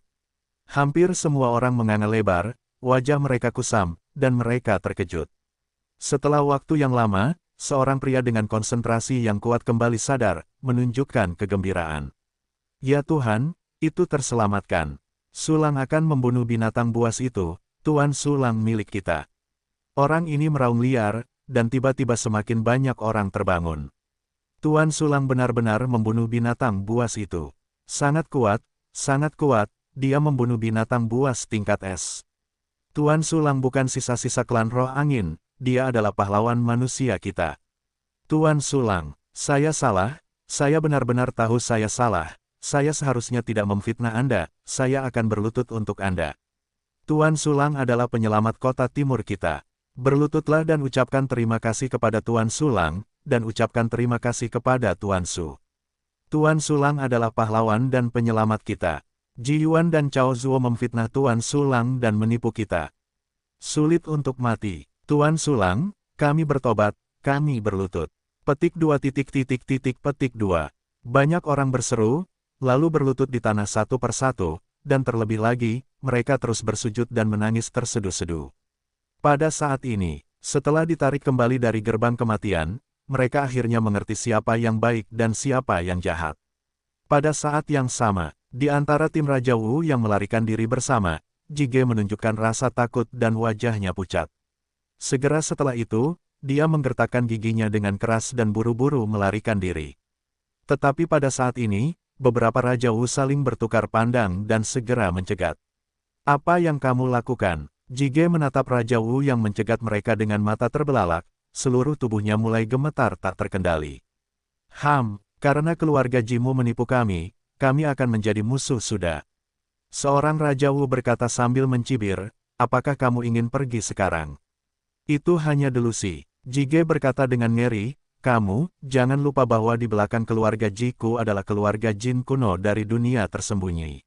Hampir semua orang menganga lebar, wajah mereka kusam, dan mereka terkejut. Setelah waktu yang lama, seorang pria dengan konsentrasi yang kuat kembali sadar, menunjukkan kegembiraan. Ya Tuhan, itu terselamatkan. Sulang akan membunuh binatang buas itu, Tuan Sulang milik kita. Orang ini meraung liar, dan tiba-tiba semakin banyak orang terbangun. Tuan Sulang benar-benar membunuh binatang buas itu. Sangat kuat, dia membunuh binatang buas tingkat es. Tuan Sulang bukan sisa-sisa klan roh angin, dia adalah pahlawan manusia kita. Tuan Sulang, saya salah, saya benar-benar tahu saya salah, saya seharusnya tidak memfitnah Anda, saya akan berlutut untuk Anda. Tuan Sulang adalah penyelamat kota timur kita. Berlututlah dan ucapkan terima kasih kepada Tuan Sulang, dan ucapkan terima kasih kepada Tuan Su. Tuan Sulang adalah pahlawan dan penyelamat kita. Ji Yuan dan Cao Zuo memfitnah Tuan Sulang dan menipu kita. Sulit untuk mati. Tuan Sulang, kami bertobat, kami berlutut. Petik 2. Banyak orang berseru, lalu berlutut di tanah satu persatu, dan terlebih lagi, mereka terus bersujud dan menangis terseduh-seduh. Pada saat ini, setelah ditarik kembali dari gerbang kematian, mereka akhirnya mengerti siapa yang baik dan siapa yang jahat. Pada saat yang sama, di antara tim Raja Wu yang melarikan diri bersama, Jige menunjukkan rasa takut dan wajahnya pucat. Segera setelah itu, dia menggertakkan giginya dengan keras dan buru-buru melarikan diri. Tetapi pada saat ini, beberapa Raja Wu saling bertukar pandang dan segera mencegat. Apa yang kamu lakukan? Jige menatap Raja Wu yang mencegat mereka dengan mata terbelalak, seluruh tubuhnya mulai gemetar tak terkendali. Karena keluarga Jimu menipu kami akan menjadi musuh sudah. Seorang Raja Wu berkata sambil mencibir, apakah kamu ingin pergi sekarang? Itu hanya delusi. Jige berkata dengan ngeri, kamu, jangan lupa bahwa di belakang keluarga Jiku adalah keluarga Jin kuno dari dunia tersembunyi.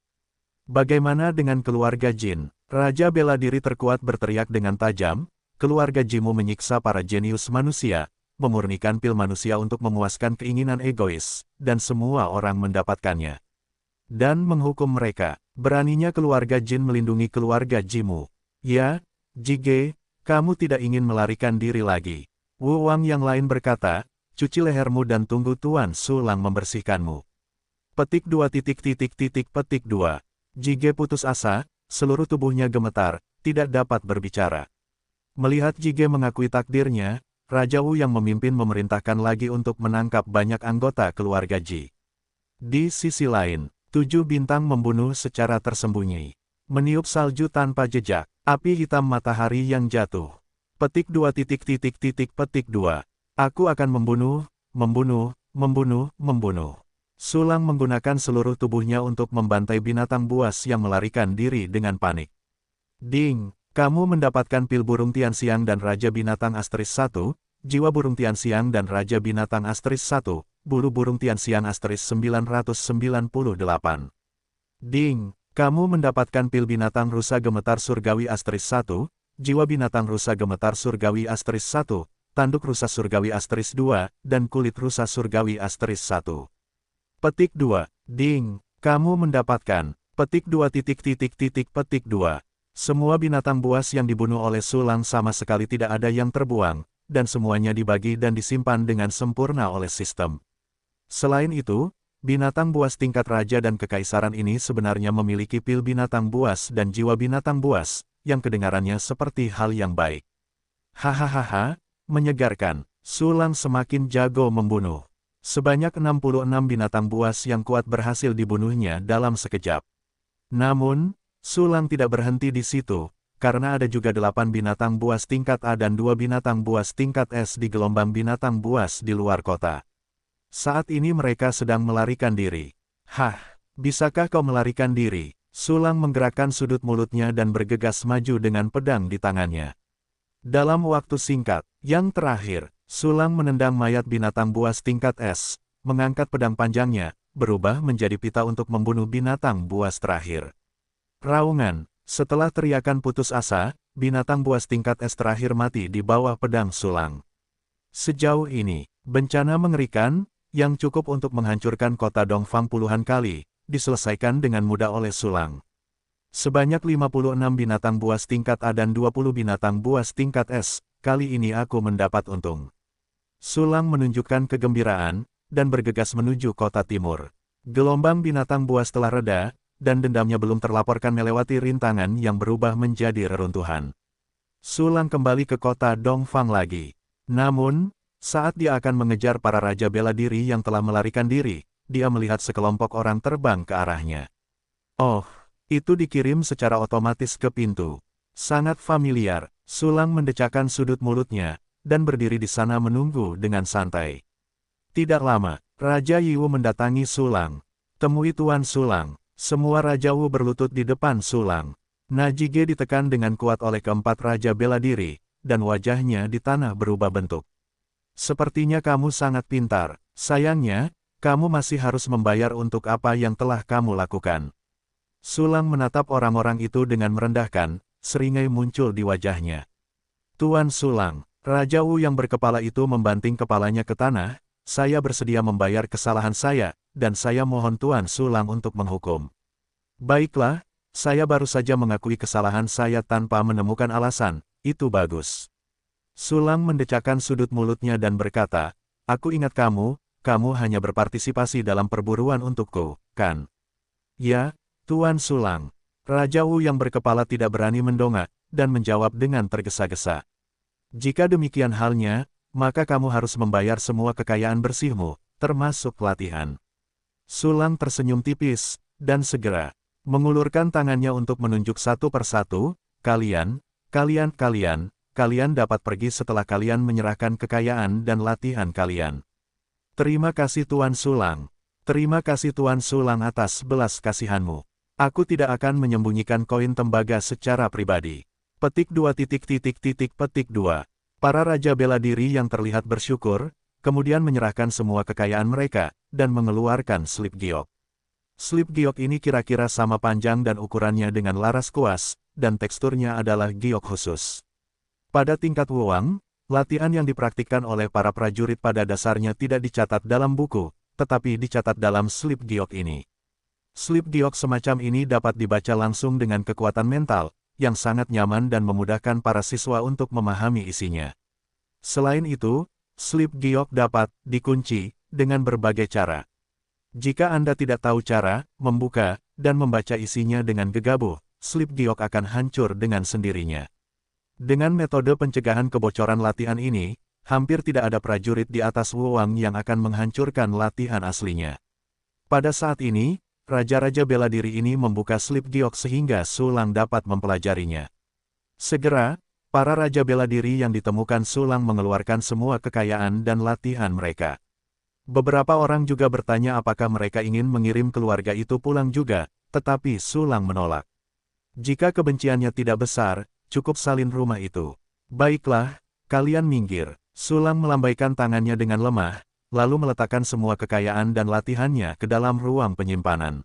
Bagaimana dengan keluarga Jin? Raja bela diri terkuat berteriak dengan tajam, keluarga Jimu menyiksa para jenius manusia, memurnikan pil manusia untuk memuaskan keinginan egois, dan semua orang mendapatkannya. Dan menghukum mereka. Beraninya keluarga Jin melindungi keluarga Jimu. Ya, Jige, kamu tidak ingin melarikan diri lagi. Wu Wang yang lain berkata, cuci lehermu dan tunggu Tuan Sulang membersihkanmu. Petik 2. Jige putus asa, seluruh tubuhnya gemetar, tidak dapat berbicara. Melihat Jige mengakui takdirnya, Raja Wu yang memimpin memerintahkan lagi untuk menangkap banyak anggota keluarga Ji. Di sisi lain, 7 bintang membunuh secara tersembunyi. Meniup salju tanpa jejak, api hitam matahari yang jatuh. Petik 2. Aku akan membunuh. Sulang menggunakan seluruh tubuhnya untuk membantai binatang buas yang melarikan diri dengan panik. Ding, kamu mendapatkan pil burung Tianxiang dan Raja Binatang Asteris 1, jiwa burung Tianxiang dan Raja Binatang Asteris 1, bulu burung Tianxiang Asteris 998. Ding, kamu mendapatkan pil binatang rusa gemetar surgawi Asteris 1, jiwa binatang rusa gemetar surgawi Asteris 1, tanduk rusa surgawi Asteris 2, dan kulit rusa surgawi Asteris 1. Petik 2. Ding, kamu mendapatkan. Petik 2. Semua binatang buas yang dibunuh oleh Sulang sama sekali tidak ada yang terbuang, dan semuanya dibagi dan disimpan dengan sempurna oleh sistem. Selain itu, binatang buas tingkat raja dan kekaisaran ini sebenarnya memiliki pil binatang buas dan jiwa binatang buas, yang kedengarannya seperti hal yang baik. Hahaha, menyegarkan. Sulang semakin jago membunuh. Sebanyak 66 binatang buas yang kuat berhasil dibunuhnya dalam sekejap. Namun, Sulang tidak berhenti di situ, karena ada juga 8 binatang buas tingkat A dan 2 binatang buas tingkat S di gelombang binatang buas di luar kota. Saat ini mereka sedang melarikan diri. Bisakah kau melarikan diri? Sulang menggerakkan sudut mulutnya dan bergegas maju dengan pedang di tangannya. Dalam waktu singkat, yang terakhir, Sulang menendang mayat binatang buas tingkat S, mengangkat pedang panjangnya, berubah menjadi pita untuk membunuh binatang buas terakhir. Raungan, setelah teriakan putus asa, binatang buas tingkat S terakhir mati di bawah pedang Sulang. Sejauh ini, bencana mengerikan, yang cukup untuk menghancurkan kota Dongfang puluhan kali, diselesaikan dengan mudah oleh Sulang. Sebanyak 56 binatang buas tingkat A dan 20 binatang buas tingkat S, kali ini aku mendapat untung. Sulang menunjukkan kegembiraan, dan bergegas menuju kota timur. Gelombang binatang buas telah reda, dan dendamnya belum terlaporkan melewati rintangan yang berubah menjadi reruntuhan. Su Lang kembali ke kota Dongfang lagi. Namun, saat dia akan mengejar para raja bela diri yang telah melarikan diri, dia melihat sekelompok orang terbang ke arahnya. Oh, itu dikirim secara otomatis ke pintu. Sangat familiar, Su Lang mendecakkan sudut mulutnya, dan berdiri di sana menunggu dengan santai. Tidak lama, Raja Yiwu mendatangi Su Lang. Temui Tuan Su Lang. Semua Raja Wu berlutut di depan Su Lang. Najige ditekan dengan kuat oleh keempat Raja bela diri, dan wajahnya di tanah berubah bentuk. Sepertinya kamu sangat pintar, sayangnya, kamu masih harus membayar untuk apa yang telah kamu lakukan. Su Lang menatap orang-orang itu dengan merendahkan, seringai muncul di wajahnya. Tuan Su Lang, Raja Wu yang berkepala itu membanting kepalanya ke tanah, saya bersedia membayar kesalahan saya, dan saya mohon Tuan Su Lang untuk menghukum. Baiklah, saya baru saja mengakui kesalahan saya tanpa menemukan alasan, itu bagus. Su Lang mendecakkan sudut mulutnya dan berkata, aku ingat kamu hanya berpartisipasi dalam perburuan untukku, kan? Ya, Tuan Su Lang. Raja Wu yang berkepala tidak berani mendongak, dan menjawab dengan tergesa-gesa. Jika demikian halnya, maka kamu harus membayar semua kekayaan bersihmu, termasuk latihan. Su Lang tersenyum tipis, dan segera mengulurkan tangannya untuk menunjuk satu persatu, kalian dapat pergi setelah kalian menyerahkan kekayaan dan latihan kalian. Terima kasih Tuan Su Lang. Terima kasih Tuan Su Lang atas belas kasihanmu. Aku tidak akan menyembunyikan koin tembaga secara pribadi. Petik 2. Para raja bela diri yang terlihat bersyukur, kemudian menyerahkan semua kekayaan mereka, dan mengeluarkan slip giok. Slip giok ini kira-kira sama panjang dan ukurannya dengan laras kuas, dan teksturnya adalah giok khusus. Pada tingkat Wuwang, latihan yang dipraktikkan oleh para prajurit pada dasarnya tidak dicatat dalam buku, tetapi dicatat dalam slip giok ini. Slip giok semacam ini dapat dibaca langsung dengan kekuatan mental, yang sangat nyaman dan memudahkan para siswa untuk memahami isinya. Selain itu, slip giok dapat dikunci dengan berbagai cara. Jika Anda tidak tahu cara membuka dan membaca isinya dengan gegabah, slip giok akan hancur dengan sendirinya. Dengan metode pencegahan kebocoran latihan ini, hampir tidak ada prajurit di atas Wuwang yang akan menghancurkan latihan aslinya. Pada saat ini, raja-raja bela diri ini membuka slip giok sehingga Su Lang dapat mempelajarinya. Segera, para raja bela diri yang ditemukan Su Lang mengeluarkan semua kekayaan dan latihan mereka. Beberapa orang juga bertanya apakah mereka ingin mengirim keluarga itu pulang juga, tetapi Su Lang menolak. Jika kebenciannya tidak besar, cukup salin rumah itu. Baiklah, kalian minggir. Su Lang melambaikan tangannya dengan lemah, lalu meletakkan semua kekayaan dan latihannya ke dalam ruang penyimpanan.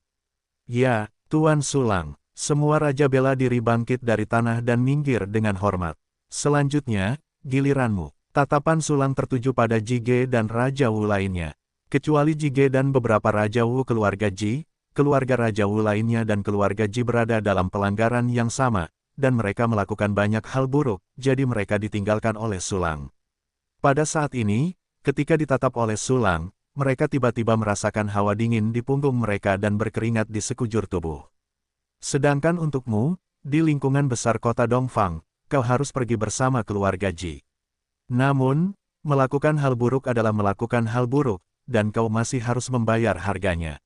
Ya, Tuan Su Lang, semua raja bela diri bangkit dari tanah dan minggir dengan hormat. Selanjutnya, giliranmu. Tatapan Su Lang tertuju pada Jige dan Raja Wu lainnya. Kecuali Jige dan beberapa Raja Wu keluarga Ji, keluarga Raja Wu lainnya dan keluarga Ji berada dalam pelanggaran yang sama, dan mereka melakukan banyak hal buruk, jadi mereka ditinggalkan oleh Su Lang. Pada saat ini, ketika ditatap oleh Su Lang, mereka tiba-tiba merasakan hawa dingin di punggung mereka dan berkeringat di sekujur tubuh. Sedangkan untukmu, di lingkungan besar kota Dongfang, kau harus pergi bersama keluarga Ji. Namun, melakukan hal buruk adalah melakukan hal buruk, dan kau masih harus membayar harganya.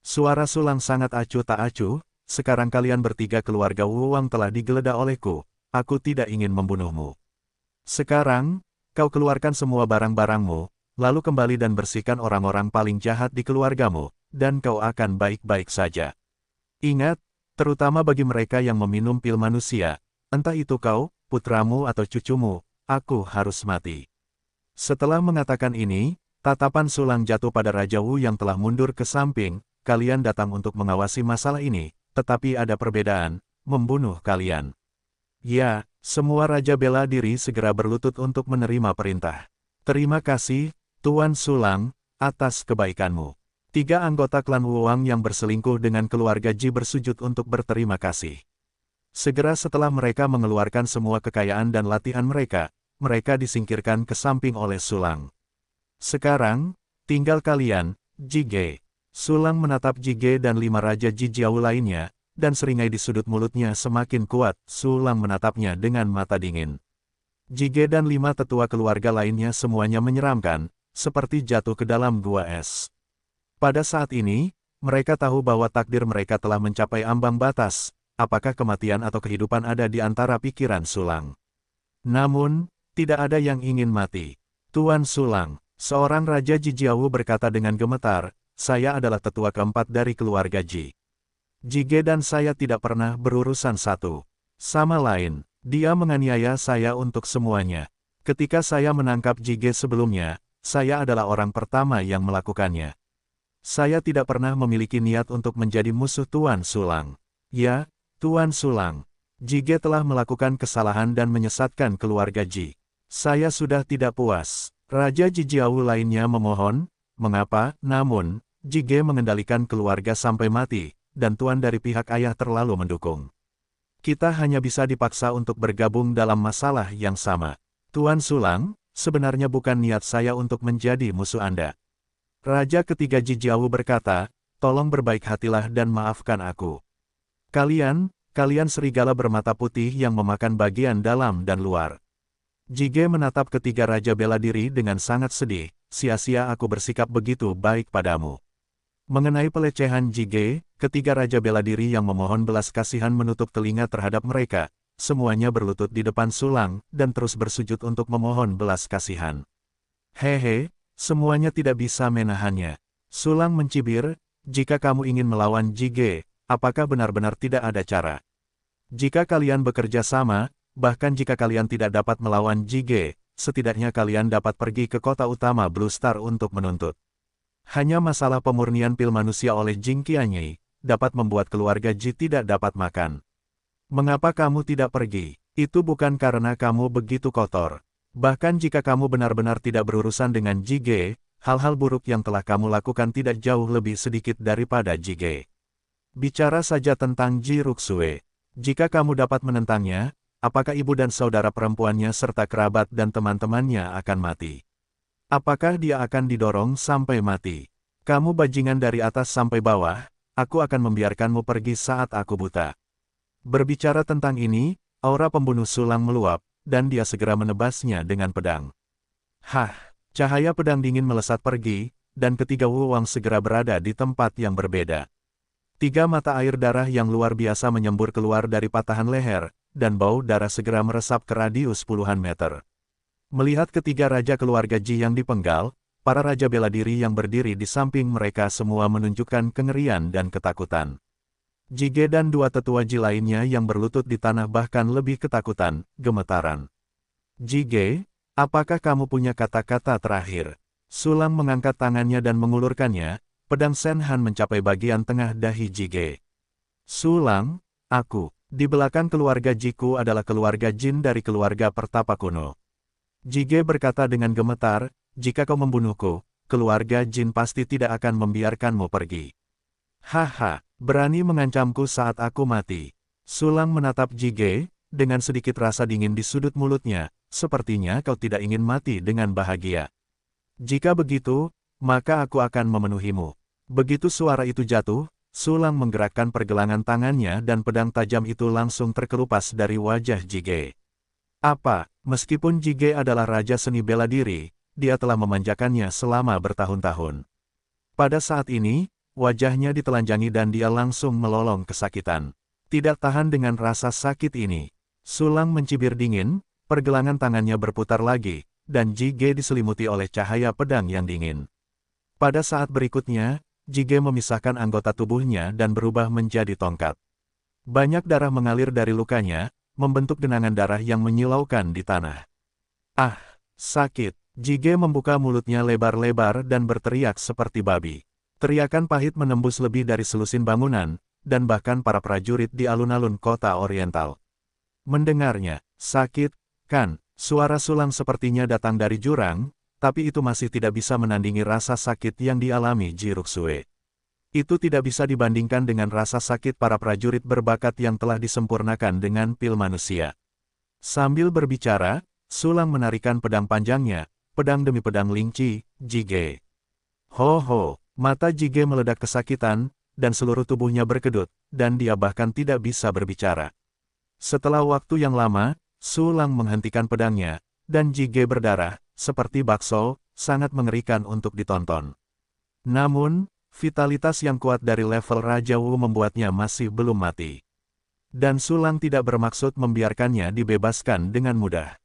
Suara Su Lang sangat acuh tak acuh, sekarang kalian bertiga keluarga Wuwang telah digeledah olehku, aku tidak ingin membunuhmu. Sekarang, kau keluarkan semua barang-barangmu, lalu kembali dan bersihkan orang-orang paling jahat di keluargamu, dan kau akan baik-baik saja. Ingat, terutama bagi mereka yang meminum pil manusia, entah itu kau, putramu atau cucumu, aku harus mati. Setelah mengatakan ini, tatapan Su Lang jatuh pada Raja Wu yang telah mundur ke samping, kalian datang untuk mengawasi masalah ini, tetapi ada perbedaan, membunuh kalian. Ya, semua Raja bela diri segera berlutut untuk menerima perintah. Terima kasih, Tuan Su Lang, atas kebaikanmu. 3 anggota klan Wuwang yang berselingkuh dengan keluarga Ji bersujud untuk berterima kasih. Segera setelah mereka mengeluarkan semua kekayaan dan latihan mereka, mereka disingkirkan ke samping oleh Su Lang. Sekarang, tinggal kalian, Jige. Sulang menatap Jige dan 5 Raja Jijiao lainnya, dan seringai di sudut mulutnya semakin kuat. Sulang menatapnya dengan mata dingin. Jige dan 5 tetua keluarga lainnya semuanya menyeramkan, seperti jatuh ke dalam gua es. Pada saat ini, mereka tahu bahwa takdir mereka telah mencapai ambang batas. Apakah kematian atau kehidupan ada di antara pikiran Sulang? Namun, tidak ada yang ingin mati. Tuan Sulang, seorang Raja Jijiao berkata dengan gemetar, saya adalah tetua keempat dari keluarga Ji. Jige dan saya tidak pernah berurusan satu sama lain. Dia menganiaya saya untuk semuanya. Ketika saya menangkap Jige sebelumnya, saya adalah orang pertama yang melakukannya. Saya tidak pernah memiliki niat untuk menjadi musuh Tuan Sulang. Ya, Tuan Sulang. Jige telah melakukan kesalahan dan menyesatkan keluarga Ji. Saya sudah tidak puas. Raja Jijiao lainnya memohon, mengapa, namun, Jige mengendalikan keluarga sampai mati, dan Tuan dari pihak ayah terlalu mendukung. Kita hanya bisa dipaksa untuk bergabung dalam masalah yang sama. Tuan Sulang, sebenarnya bukan niat saya untuk menjadi musuh Anda. Raja ketiga Jijiao berkata, tolong berbaik hatilah dan maafkan aku. Kalian serigala bermata putih yang memakan bagian dalam dan luar. Jige menatap ketiga raja bela diri dengan sangat sedih, sia-sia aku bersikap begitu baik padamu. Mengenai pelecehan Jige, ketiga raja bela diri yang memohon belas kasihan menutup telinga terhadap mereka, semuanya berlutut di depan Sulang, dan terus bersujud untuk memohon belas kasihan. Hehe, semuanya tidak bisa menahannya. Sulang mencibir, jika kamu ingin melawan Jige, apakah benar-benar tidak ada cara? Jika kalian bekerja sama, bahkan jika kalian tidak dapat melawan Jige, setidaknya kalian dapat pergi ke kota utama Blue Star untuk menuntut. Hanya masalah pemurnian pil manusia oleh Jing Qianyei, dapat membuat keluarga Ji tidak dapat makan. Mengapa kamu tidak pergi? Itu bukan karena kamu begitu kotor. Bahkan jika kamu benar-benar tidak berurusan dengan Jige, hal-hal buruk yang telah kamu lakukan tidak jauh lebih sedikit daripada Jige. Bicara saja tentang Ji Ruxue. Jika kamu dapat menentangnya, apakah ibu dan saudara perempuannya serta kerabat dan teman-temannya akan mati? Apakah dia akan didorong sampai mati? Kamu bajingan dari atas sampai bawah, aku akan membiarkanmu pergi saat aku buta. Berbicara tentang ini, aura pembunuh Sulang meluap, dan dia segera menebasnya dengan pedang. Hah, cahaya pedang dingin melesat pergi, dan ketiga Wuwang segera berada di tempat yang berbeda. 3 mata air darah yang luar biasa menyembur keluar dari patahan leher, dan bau darah segera meresap ke radius puluhan meter. Melihat ketiga raja keluarga Ji yang dipenggal, para raja bela diri yang berdiri di samping mereka semua menunjukkan kengerian dan ketakutan. Jige dan 2 tetua Ji lainnya yang berlutut di tanah bahkan lebih ketakutan, gemetaran. Jige, apakah kamu punya kata-kata terakhir? Sulang mengangkat tangannya dan mengulurkannya, pedang Senhan mencapai bagian tengah dahi Jige. Sulang, aku, di belakang keluarga Jiku adalah keluarga Jin dari keluarga Pertapa kuno. Jige berkata dengan gemetar, jika kau membunuhku, keluarga Jin pasti tidak akan membiarkanmu pergi. Haha, berani mengancamku saat aku mati. Sulang menatap Jige, dengan sedikit rasa dingin di sudut mulutnya, sepertinya kau tidak ingin mati dengan bahagia. Jika begitu, maka aku akan memenuhimu. Begitu suara itu jatuh, Sulang menggerakkan pergelangan tangannya dan pedang tajam itu langsung terkelupas dari wajah Jige. Apa, meskipun Jige adalah raja seni bela diri, dia telah memanjakannya selama bertahun-tahun. Pada saat ini, wajahnya ditelanjangi dan dia langsung melolong kesakitan. Tidak tahan dengan rasa sakit ini, Sulang mencibir dingin, pergelangan tangannya berputar lagi, dan Jige diselimuti oleh cahaya pedang yang dingin. Pada saat berikutnya, Jige memisahkan anggota tubuhnya dan berubah menjadi tongkat. Banyak darah mengalir dari lukanya, membentuk genangan darah yang menyilaukan di tanah. Ah, sakit. Jige membuka mulutnya lebar-lebar dan berteriak seperti babi. Teriakan pahit menembus lebih dari selusin bangunan, dan bahkan para prajurit di alun-alun kota Oriental. Mendengarnya, sakit, kan? Suara Sulang sepertinya datang dari jurang, tapi itu masih tidak bisa menandingi rasa sakit yang dialami Ji Ruxue. Itu tidak bisa dibandingkan dengan rasa sakit para prajurit berbakat yang telah disempurnakan dengan pil manusia. Sambil berbicara, Sulang menarikan pedang panjangnya, pedang demi pedang Lingqi, Jige. Ho ho, Mata Jige meledak kesakitan, dan seluruh tubuhnya berkedut, dan dia bahkan tidak bisa berbicara. Setelah waktu yang lama, Su Lang menghentikan pedangnya, dan Jige berdarah, seperti bakso, sangat mengerikan untuk ditonton. Namun, vitalitas yang kuat dari level Raja Wu membuatnya masih belum mati. Dan Su Lang tidak bermaksud membiarkannya dibebaskan dengan mudah.